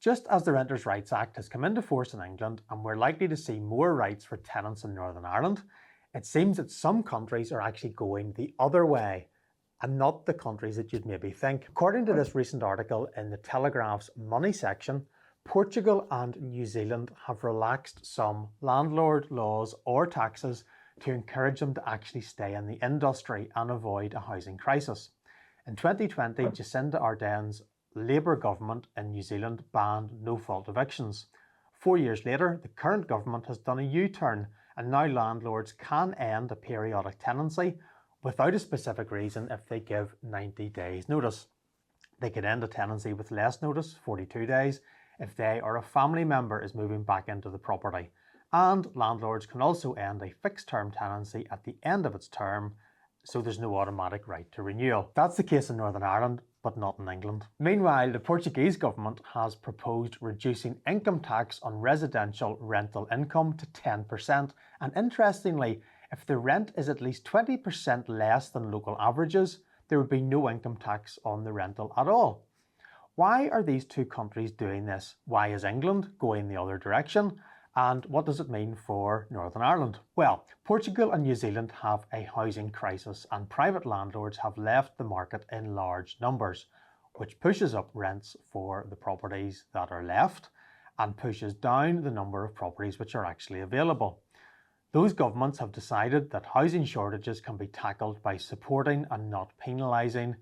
Just as the Renters' Rights Act has come into force in England and we're likely to see more rights for tenants in Northern Ireland, it seems that some countries are actually going the other way, and not the countries that you'd maybe think. According to this recent article in the Telegraph's Money section, Portugal and New Zealand have relaxed some landlord laws or taxes to encourage them to actually stay in the industry and avoid a housing crisis. In 2020, Jacinda Ardern's Labour government in New Zealand banned no-fault evictions. 4 years later, the current government has done a U-turn, and now landlords can end a periodic tenancy without a specific reason if they give 90 days notice. They could end a tenancy with less notice, 42 days, if they or a family member is moving back into the property. And landlords can also end a fixed term tenancy at the end of its term, so there's no automatic right to renewal. That's the case in Northern Ireland, but not in England. Meanwhile, the Portuguese government has proposed reducing income tax on residential rental income to 10%. And interestingly, if the rent is at least 20% less than local averages, there would be no income tax on the rental at all. Why are these two countries doing this? Why is England going the other direction? And what does it mean for Northern Ireland? Well, Portugal and New Zealand have a housing crisis, and private landlords have left the market in large numbers, which pushes up rents for the properties that are left and pushes down the number of properties which are actually available. Those governments have decided that housing shortages can be tackled by supporting and not penalising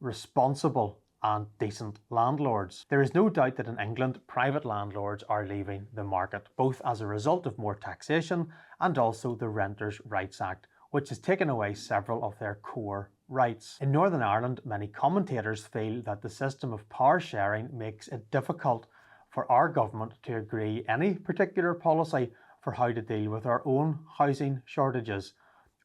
responsible and decent landlords. There is no doubt that in England, private landlords are leaving the market, both as a result of more taxation and also the Renters' Rights Act, which has taken away several of their core rights. In Northern Ireland, many commentators feel that the system of power sharing makes it difficult for our government to agree any particular policy for how to deal with our own housing shortages.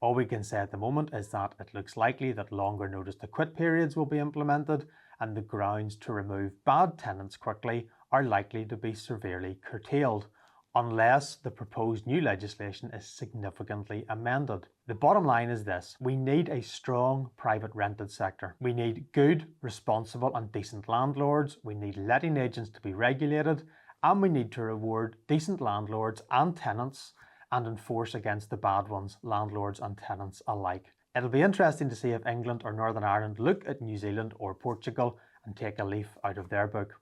All we can say at the moment is that it looks likely that longer notice to quit periods will be implemented, and the grounds to remove bad tenants quickly are likely to be severely curtailed, unless the proposed new legislation is significantly amended. The bottom line is this: we need a strong private rented sector. We need good, responsible and decent landlords. We need letting agents to be regulated, and we need to reward decent landlords and tenants and enforce against the bad ones, landlords and tenants alike. It'll be interesting to see if England or Northern Ireland look at New Zealand or Portugal and take a leaf out of their book.